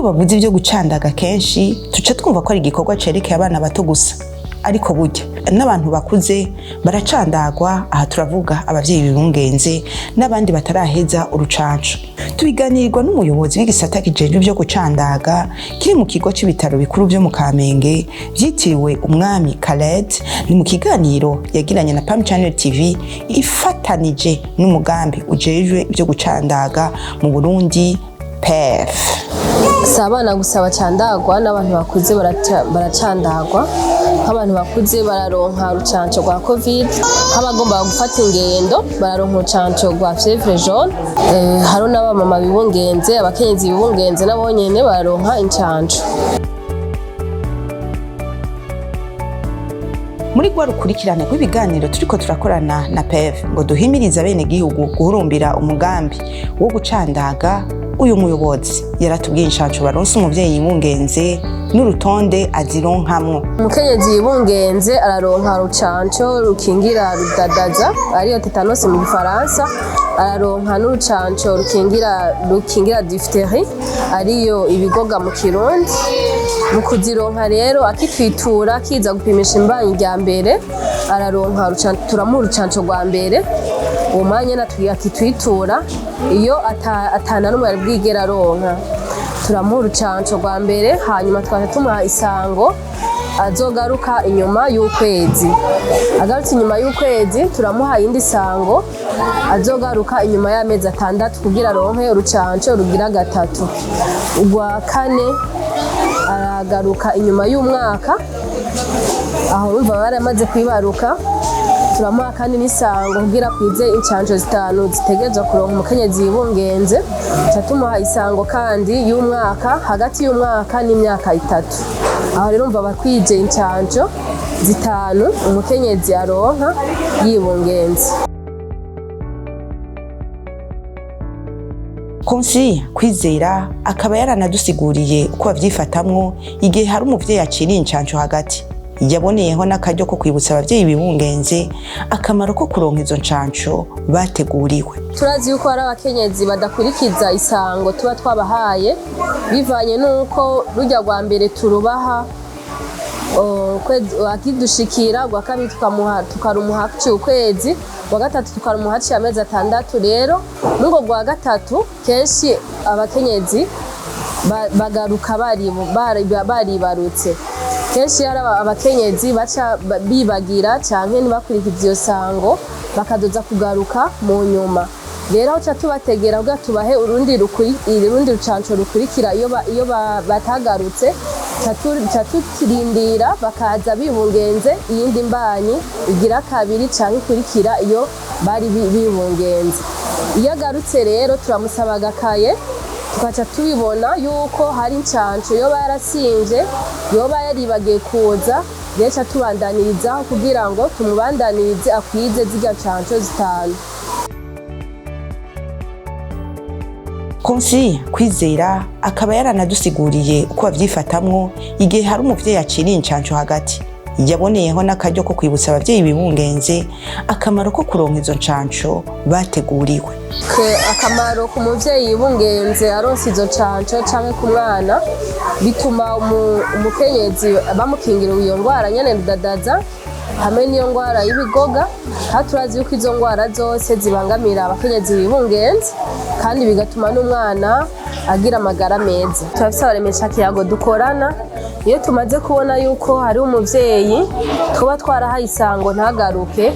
iyo bavuze ibyo gucandaga kenshi tuca twumva ko ari igikorwa cerekeye abana bato gusa, ariko burya n'abantu bakuze baracandagwa. Aha turavuga abavyeyi bibugenze n'abandi bataraheza urucanco. Tubiganirirwa n'umuyobozi w'igisata kijejwe ibyo gucandaga kiri mu kigo c'ibitaro bikuru byo mu Kamenge vyitiriwe Umwami Khaled. Ni mu kiganiro yagiranye na Pam Channel TV ifatanije n'umugambi ujejwe ibyo gucandaga mu Burundi PEF. Sabana gusa bacandagwa n'abantu bakuze baracandagwa. Abantu bakuze bararonka urucanco rwa Covid, abagomba gufata ingendo bararonka urucanco rwa fièvre jaune. Haro n'abamama bibugenze, abakenyezi bibugenze nabo nyene bararonka incanco. Muri gwa rukurikirane rw'ibiganiro turiko turakorana na PEF ngo duhimiriza bene gihugu guhurumbira umugambi wo gucandaga, uyu muyobozi yaratubwiye incanco baronse umuvyeyi yibungenze n'urutonde azironkamwo. Umukenyezi yibungenze araronka urucanco rukingira rudadaza ariyo tetanus mu Gifaransa, araronka n'urucanco rukingira diphtérie ariyo ibigoga mu Kirundi. Mu kuzironka rero akitwitura kiza gupimisha imbanyi rya mbere araronka turamuha urucanco rwa mbere. Uwo mwanya natwiye akitwitura iyo atana n'umwe bwigera aronka, turamuha urucanco rwa mbere, hanyuma twaje tumuha isango azogaruka inyuma y'ukwezi. Agarutse inyuma y'ukwezi turamuha iyindi sango azogaruka inyuma y'amezi 6 kugira aronke urucanco rugira gatatu. Urwa kane aragaruka inyuma y'umwaka, aho urumva baramaze kwibaruka. Turamuha kandi n'isango kugira kwize incanco 5 zitegerezwa kuronka umukenyezi yibungenze. Tumuha isango kandi y'umwaka, hagati y'umwaka n'imyaka 3. Aho rero urumva bakwije incanco 5 umukenyezi aronka yibungenze. Konsi Kwizera akaba yaranadusiguriye uko bavyifatamwo igihe hari umuvyeyi aciriye incanco hagati. Yaboneyeho n'akaryo ko kwibutsa abavyeyi bibugenze akamaro ko kuronka izo ncanco bateguriwe. Turazi yuko hari abakenyezi badakurikiza isango tuba twabahaye bivanye nuko rujya rwa mbere turubaha akidushikira, rwa kabiri tukarumuha ukwezi, rwa gatatu tukarumuha amezi 6. Rero n'ubwo rwa gatatu kenshi abakenyezi bagaruka baribarutse. Kenshi yari abakenyezi baca bibagira canke ntibakurikiza iyo sango bakadoza kugaruka mu nyuma. Rero aho tubategera kugira tubahe urundi rucanco rukurikira iyo batagarutse, tutirindira bakaza bibungenze iyindi mbanyi igira kabiri canke ikurikira iyo bari bibungenze. Iyo agarutse rero turamusaba agakaye tukaca tubibona yuko hari incanco yoba yarasinje, yoba yaribagiye kuza, rero tubandanirizaho kugira ngo tumubandanirize akwize zirya ncanco 5. Konsi Kwizera akaba yaranadusiguriye uko bavyifatamwo igihe hari umuvyeyi aciriye incanco hagati. Yaboneyeho n'akaryo ko kwibutsa abavyeyi bibugenze akamaro ko kuronka izo ncanco bateguriwe. Akamaro ku muvyeyi yibungenze aronse izo ncanco canke ku mwana bituma umukenyezi bamukingira iyo ngwara nyene rudadaza hamwe n'iyo ngwara y'ibigoga. Aha turazi yuko izo ngwara zose zibangamira abakenyezi bibungenze kandi bigatuma n'umwana agira amagara meza. Turafise abaremesha kiyago dukorana. Iyo tumaze kubona yuko hari umuvyeyi tuba twarahaye isango ntagaruke,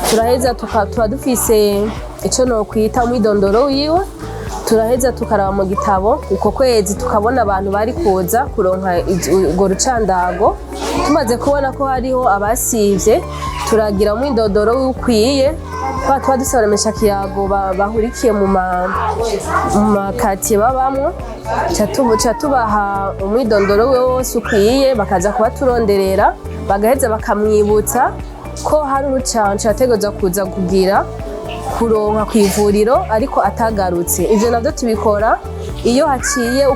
turaheza tuba dufise ico no kwita umwidondoro wiwe, turaheza tukaraba mu gitabo uko kwezi tukabona abantu bari kuza kuronka urwo rucandago. Tumaze kubona ko hariho abasivye turagira umwidondoro ukwiye, tuba dusoremesha kiyago bahurikiye mu makatiye babamwo, ca tubaha umwidondoro we wose ukwiye, bakaza kuba turonderera bagaheza bakamwibutsa ko hari urucanco yategerezwa kuza kugira kuronka kw'ivuriro ariko atagarutse. Ivyo navyo tubikora iyo haciye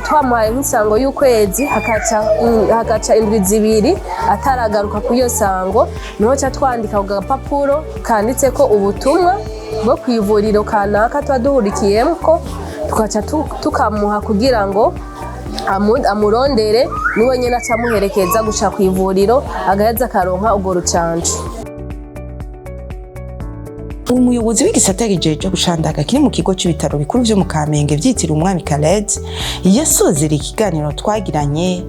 twamuhaye nk'isango y'ukwezi hakaca indwi 2 ataragaruka ku iyo sango, niho ca twandika ku gapapuro kanditseko ubutumwa bwo kw'ivuriro kanaka tuba duhurikiyemwo, tukaca tukamuha kugira ngo amurondere niwe nyene acamuherekeza gushika kw'ivuriro agaheza akaronka urwo rucanco. Umuyobozi w'igisata kijejwe gucandaga kiri mu kigo c'ibitaro bikuru vyo mu Kamenge vyitiriwe umwami Khaled yasozera ikiganiro twagiranye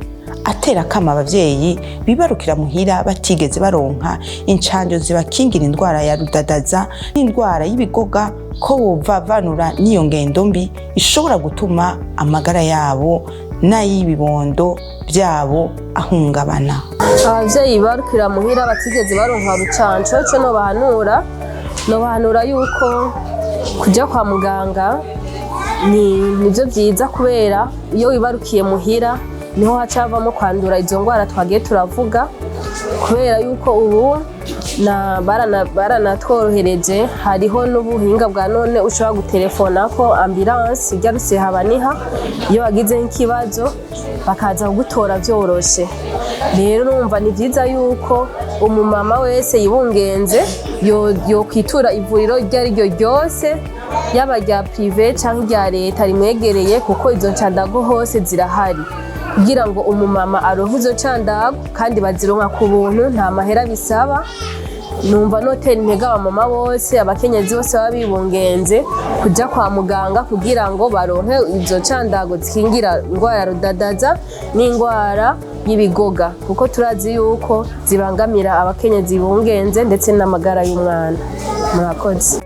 atera akama abavyeyi bibarukira muhira batigeze baronka incanjo zibakingira indwara ya rudadaza n'indwara y'ibigoga ko bovavanura n'iyo ngendo mbi ishobora gutuma amagara yabo n'ay'ibibondo byabo ahungabana. Abavyeyi bibarukira muhira batigeze baronka rucanco co nobahanura yuko kuja kwa muganga nivyo vyiza, kubera iyo wibarukiye muhira niho hacavamo kwandura izo ngwara twagiye turavuga, kubera yuko ubu baranatworohereje, hariho n'ubuhinga bwa none ushobora gutelefona ko ambulance ijya rusehaba-niha iyo wagize nk'ikibazo bakaza kugutora vyoroshe. Rero numva ni vyiza yuko umumama wese yibungenze yokwitura ivuriro iryo ari ryo ryose, yaba rya prive canke irya leta rimwegereye, kuko izo ncandago hose zirahari kugira ngo umumama aronke izo ncandago kandi bazironka ku buntu, nta mahera bisaba. Numva notera intege abamama bose, abakenyezi bose baba bibungenze kuja kwa muganga kugira ngo baronke izo ncandago zikingira indwara ya rudadaza n'indwara y'ibigoga, kuko turazi yuko zibangamira abakenyezi bibungenze ndetse n'amagara y'umwana. Murakoze.